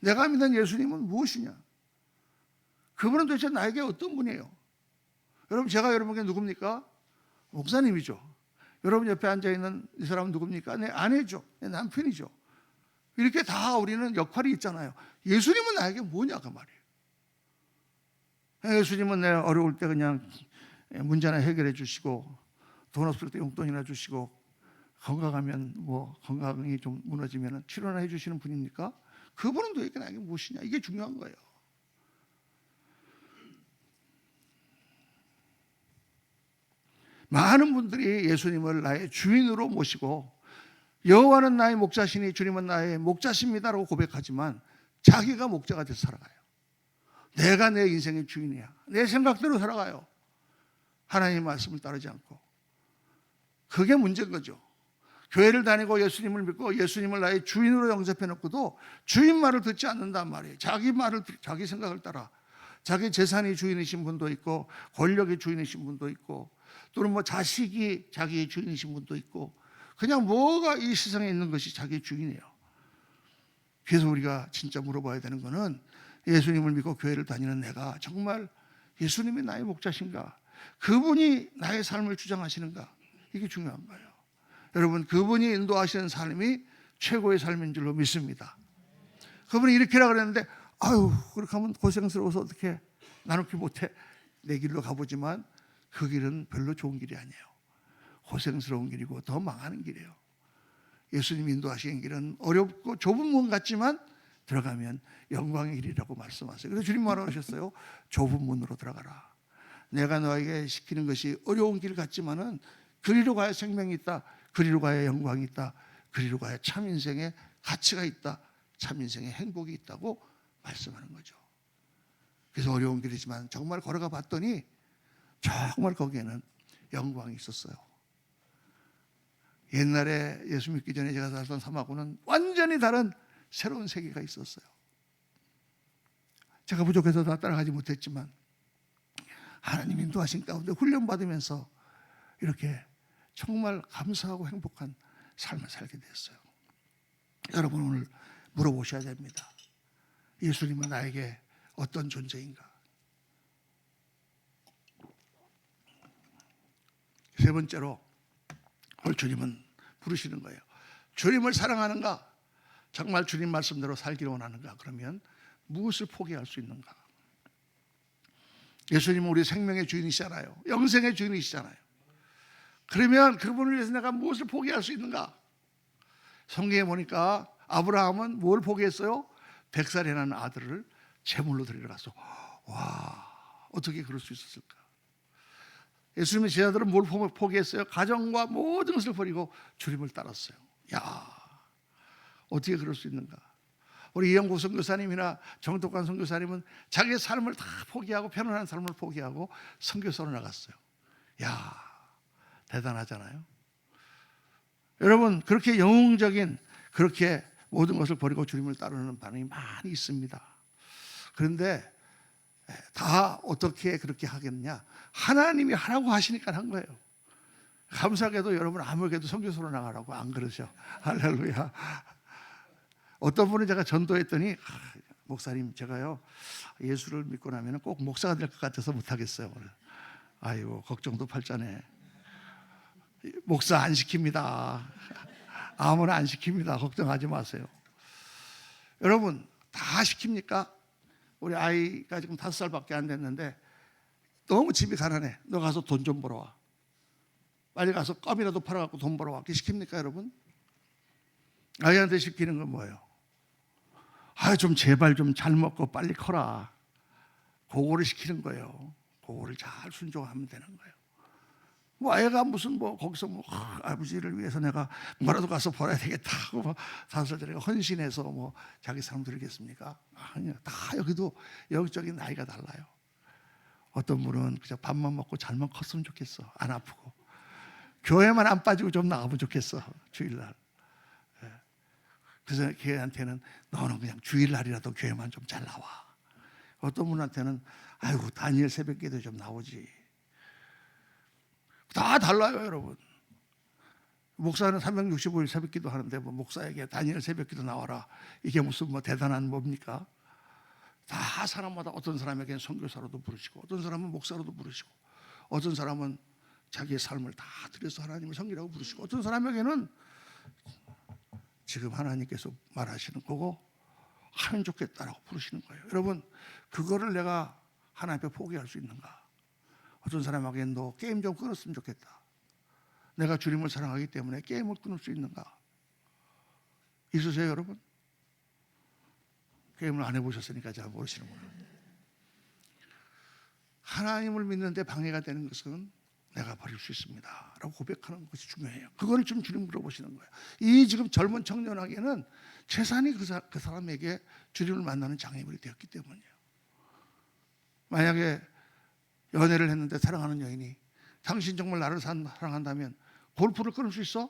내가 믿는 예수님은 무엇이냐. 그분은 도대체 나에게 어떤 분이에요. 여러분 제가 여러분에게 누굽니까? 목사님이죠. 여러분 옆에 앉아있는 이 사람은 누굽니까? 내 아내죠. 내 남편이죠. 이렇게 다 우리는 역할이 있잖아요. 예수님은 나에게 뭐냐 그 말이에요. 예수님은 내 어려울 때 그냥 문제나 해결해 주시고 돈 없을 때 용돈이나 주시고 건강하면 뭐 건강이 좀 무너지면 치료나 해주시는 분입니까? 그분은 도대체 나에게 무엇이냐 이게 중요한 거예요. 많은 분들이 예수님을 나의 주인으로 모시고 여호와는 나의 목자시니 주님은 나의 목자십니다라고 고백하지만 자기가 목자가 돼서 살아가요. 내가 내 인생의 주인이야. 내 생각대로 살아가요. 하나님의 말씀을 따르지 않고. 그게 문제인 거죠. 교회를 다니고 예수님을 믿고 예수님을 나의 주인으로 영접해 놓고도 주인 말을 듣지 않는단 말이에요. 자기 생각을 따라 자기 재산이 주인이신 분도 있고 권력이 주인이신 분도 있고 또는 뭐 자식이 자기의 주인이신 분도 있고 그냥 뭐가 이 세상에 있는 것이 자기의 주인이에요. 그래서 우리가 진짜 물어봐야 되는 거는 예수님을 믿고 교회를 다니는 내가 정말 예수님이 나의 목자신가? 그분이 나의 삶을 주장하시는가? 이게 중요한 거예요. 여러분 그분이 인도하시는 삶이 최고의 삶인 줄로 믿습니다. 그분이 이렇게라 그랬는데 그렇게 하면 고생스러워서 어떻게 나누기 못해 내 길로 가보지만 그 길은 별로 좋은 길이 아니에요. 고생스러운 길이고 더 망하는 길이에요. 예수님이 인도하시는 길은 어렵고 좁은 문 같지만 들어가면 영광의 길이라고 말씀하세요. 그래서 주님 뭐라고 하셨어요? 좁은 문으로 들어가라. 내가 너에게 시키는 것이 어려운 길 같지만은 그리로 가야 생명이 있다. 그리로 가야 영광이 있다. 그리로 가야 참 인생의 가치가 있다. 참 인생의 행복이 있다고 말씀하는 거죠. 그래서 어려운 길이지만 정말 걸어가 봤더니 정말 거기에는 영광이 있었어요. 옛날에 예수 믿기 전에 제가 살던 삶하고는 완전히 다른 새로운 세계가 있었어요. 제가 부족해서 다 따라가지 못했지만 하나님 인도하신 가운데 훈련받으면서 이렇게 정말 감사하고 행복한 삶을 살게 됐어요. 여러분 오늘 물어보셔야 됩니다. 예수님은 나에게 어떤 존재인가? 세 번째로 오늘 주님은 부르시는 거예요. 주님을 사랑하는가? 정말 주님 말씀대로 살기를 원하는가? 그러면 무엇을 포기할 수 있는가? 예수님은 우리 생명의 주인이시잖아요. 영생의 주인이시잖아요. 그러면 그분을 위해서 내가 무엇을 포기할 수 있는가? 성경에 보니까 아브라함은 뭘 포기했어요? 100살이 나는 아들을 제물로 드리러 갔어. 와, 어떻게 그럴 수 있었을까? 예수님의 제자들은 뭘 포기했어요? 가정과 모든 것을 버리고 주님을 따랐어요. 야, 어떻게 그럴 수 있는가? 우리 이영구 선교사님이나 정독관 선교사님은 자기의 삶을 다 포기하고 편안한 삶을 포기하고 선교사로 나갔어요. 야, 대단하잖아요. 여러분 그렇게 영웅적인 그렇게 모든 것을 버리고 주님을 따르는 반응이 많이 있습니다. 그런데 다 어떻게 그렇게 하겠느냐? 하나님이 하라고 하시니까 한 거예요. 감사하게도 여러분 아무에게도 선교사로 나가라고 안 그러셔. 할렐루야. 어떤 분은 제가 전도했더니 목사님 제가요 예수를 믿고 나면 꼭 목사가 될 것 같아서 못하겠어요. 아이고 걱정도 팔자네. 목사 안 시킵니다. 아무나 안 시킵니다. 걱정하지 마세요. 여러분 다 시킵니까? 우리 아이가 지금 5살밖에 안 됐는데 너무 집이 가난해. 너 가서 돈 좀 벌어와. 빨리 가서 껌이라도 팔아갖고 돈 벌어와. 그게 시킵니까 여러분? 아이한테 시키는 건 뭐예요? 좀 제발 좀 잘 먹고 빨리 커라. 그거를 시키는 거예요. 그거를 잘 순종하면 되는 거예요. 뭐 애가 무슨 뭐 거기서 뭐 아버지를 위해서 내가 뭐라도 가서 벌어야 되겠다 하고 뭐 5살짜리가 헌신해서 뭐 자기 삶 드리겠습니까? 아니요. 다 여기도 영적인 나이가 달라요. 어떤 분은 그냥 밥만 먹고 잘만 컸으면 좋겠어. 안 아프고. 교회만 안 빠지고 좀 나가면 좋겠어. 주일날. 그래서 걔한테는 너는 그냥 주일날이라도 교회만 좀 잘 나와. 어떤 분한테는 아이고 다니엘 새벽기도 좀 나오지. 다 달라요 여러분. 목사는 365일 새벽기도 하는데 뭐 목사에게 다니엘 새벽기도 나와라. 이게 무슨 뭐 대단한 뭡니까? 다 사람마다 어떤 사람에게는 선교사로도 부르시고 어떤 사람은 목사로도 부르시고 어떤 사람은 자기의 삶을 다 들여서 하나님을 섬기라고 부르시고 어떤 사람에게는 지금 하나님께서 말하시는 거고 하면 좋겠다라고 부르시는 거예요. 여러분 그거를 내가 하나님 앞에 포기할 수 있는가? 어떤 사람에게는 너 게임 좀 끊었으면 좋겠다. 내가 주님을 사랑하기 때문에 게임을 끊을 수 있는가? 있으세요 여러분? 게임을 안 해보셨으니까 잘 모르시는구나. 하나님을 믿는데 방해가 되는 것은 내가 버릴 수 있습니다 라고 고백하는 것이 중요해요. 그거를 좀 주님 물어보시는 거예요. 이 지금 젊은 청년에게는 재산이 그 사람에게 주님을 만나는 장애물이 되었기 때문이에요. 만약에 연애를 했는데 사랑하는 여인이 당신 정말 나를 사랑한다면 골프를 끊을 수 있어?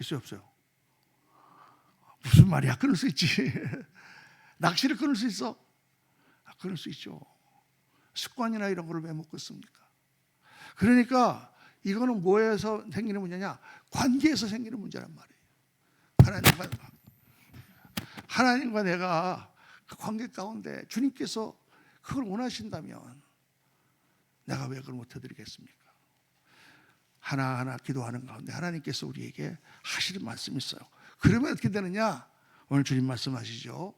있어요 없어요? 무슨 말이야? 끊을 수 있지. 낚시를 끊을 수 있어? 끊을 수 있죠. 습관이나 이런 거를 왜 못 끊습니까? 그러니까 이거는 뭐에서 생기는 문제냐? 관계에서 생기는 문제란 말이에요. 하나님과 내가 그 관계 가운데 주님께서 그걸 원하신다면 내가 왜 그걸 못 해드리겠습니까? 하나하나 기도하는 가운데 하나님께서 우리에게 하시는 말씀이 있어요. 그러면 어떻게 되느냐? 오늘 주님 말씀하시죠.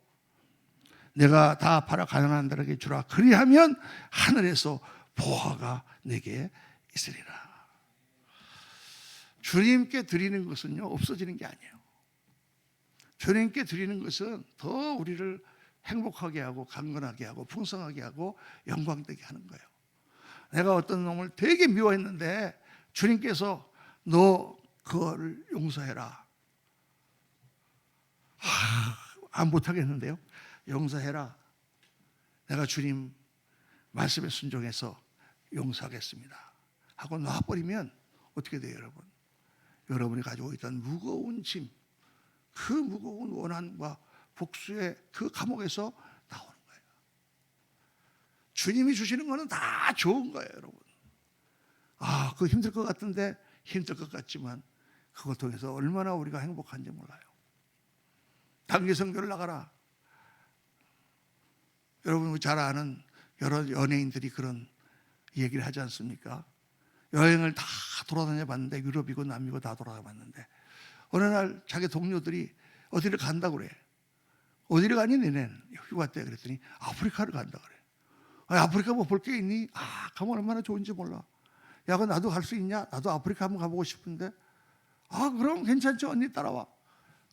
내가 다 팔아 가난한 자에게 주라. 그리하면 하늘에서 보화가 내게 있으리라. 주님께 드리는 것은요 없어지는 게 아니에요. 주님께 드리는 것은 더 우리를 행복하게 하고 강건하게 하고 풍성하게 하고 영광되게 하는 거예요. 내가 어떤 놈을 되게 미워했는데 주님께서 너 그거를 용서해라. 안 못하겠는데요. 용서해라. 내가 주님 말씀에 순종해서 용서하겠습니다 하고 놔버리면 어떻게 돼요, 여러분? 여러분이 가지고 있던 무거운 짐, 그 무거운 원한과 복수의 그 감옥에서 나오는 거예요. 주님이 주시는 거는 다 좋은 거예요, 여러분. 그거 힘들 것 같은데, 힘들 것 같지만 그걸 통해서 얼마나 우리가 행복한지 몰라요. 단기 선교를 나가라. 여러분 잘 아는 여러 연예인들이 그런 얘기를 하지 않습니까? 여행을 다 돌아다녀 봤는데, 유럽이고 남미고 다 돌아다녀 봤는데 어느 날 자기 동료들이 어디를 간다고 그래. 어디를 가니 너는? 휴가 때. 그랬더니 아프리카를 간다 그래. 아프리카 뭐 볼 게 있니? 가면 얼마나 좋은지 몰라. 야, 그 나도 갈 수 있냐? 나도 아프리카 한번 가보고 싶은데. 그럼 괜찮죠, 언니 따라와.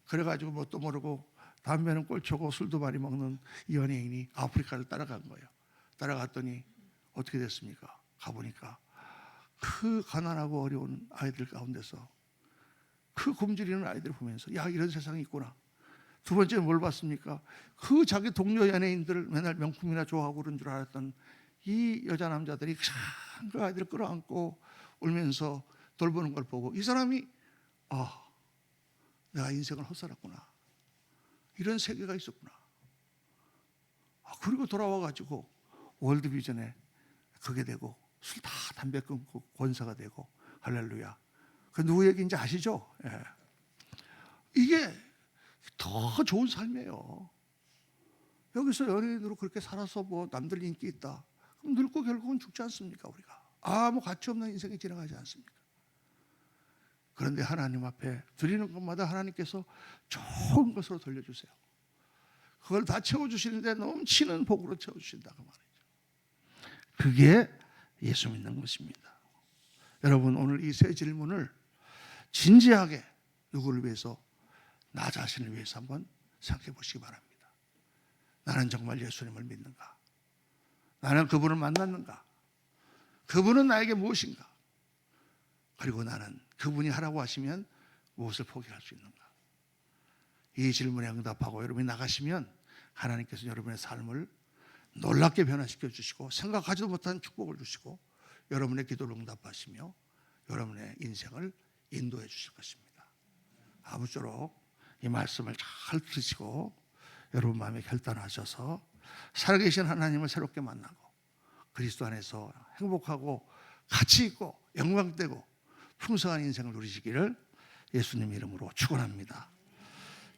그래가지고 뭣도 모르고 담배는 꼴초고 술도 많이 먹는 이 연예인이 아프리카를 따라간 거예요. 따라갔더니 어떻게 됐습니까? 가보니까 그 가난하고 어려운 아이들 가운데서 그 굶주리는 아이들을 보면서 야, 이런 세상이 있구나. 두 번째는 뭘 봤습니까? 그 자기 동료 연예인들 맨날 명품이나 좋아하고 그런 줄 알았던 이 여자 남자들이 그 아이들을 끌어안고 울면서 돌보는 걸 보고 이 사람이 내가 인생을 헛살았구나. 이런 세계가 있었구나. 그리고 돌아와가지고 월드비전에 그게 되고 술 다 담배 끊고 권사가 되고 할렐루야. 그 누구 얘기인지 아시죠? 예. 이게 더 좋은 삶이에요. 여기서 연예인으로 그렇게 살아서 뭐 남들 인기 있다. 그럼 늙고 결국은 죽지 않습니까, 우리가? 아무 가치 없는 인생이 지나가지 않습니까? 그런데 하나님 앞에 드리는 것마다 하나님께서 좋은 것으로 돌려주세요. 그걸 다 채워주시는데 넘치는 복으로 채워주신다 그 말이죠. 그게 예수 믿는 것입니다. 여러분, 오늘 이 세 질문을 진지하게 누구를 위해서? 나 자신을 위해서 한번 생각해 보시기 바랍니다. 나는 정말 예수님을 믿는가? 나는 그분을 만났는가? 그분은 나에게 무엇인가? 그리고 나는 그분이 하라고 하시면 무엇을 포기할 수 있는가? 이 질문에 응답하고 여러분이 나가시면 하나님께서 여러분의 삶을 놀랍게 변화시켜 주시고 생각하지도 못한 축복을 주시고 여러분의 기도를 응답하시며 여러분의 인생을 인도해 주실 것입니다. 아무쪼록 이 말씀을 잘 들으시고 여러분 마음에 결단하셔서 살아계신 하나님을 새롭게 만나고 그리스도 안에서 행복하고 가치 있고 영광되고 풍성한 인생을 누리시기를 예수님 이름으로 축원합니다.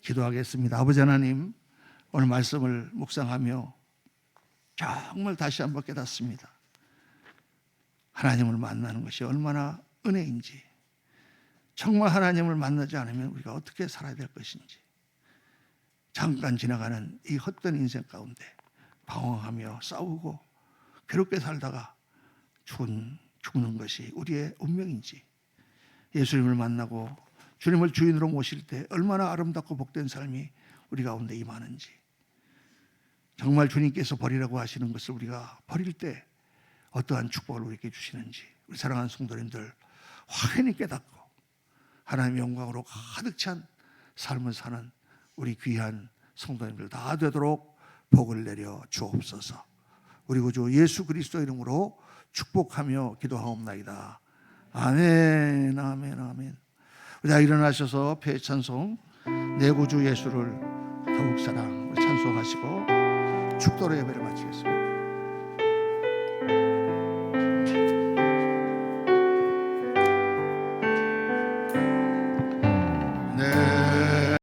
기도하겠습니다. 아버지 하나님, 오늘 말씀을 묵상하며 정말 다시 한번 깨닫습니다. 하나님을 만나는 것이 얼마나 은혜인지, 정말 하나님을 만나지 않으면 우리가 어떻게 살아야 될 것인지, 잠깐 지나가는 이 헛된 인생 가운데 방황하며 싸우고 괴롭게 살다가 죽는 것이 우리의 운명인지, 예수님을 만나고 주님을 주인으로 모실 때 얼마나 아름답고 복된 삶이 우리 가운데 임하는지, 정말 주님께서 버리라고 하시는 것을 우리가 버릴 때 어떠한 축복을 우리에게 주시는지, 우리 사랑하는 성도님들 확연히 깨닫고 하나님의 영광으로 가득 찬 삶을 사는 우리 귀한 성도님들 다 되도록 복을 내려 주옵소서. 우리 구주 예수 그리스도 이름으로 축복하며 기도하옵나이다. 아멘, 아멘, 아멘. 자, 일어나셔서 폐 찬송 내 구주 예수를 더욱 사랑 찬송하시고 축도로 예배를 마치겠습니다.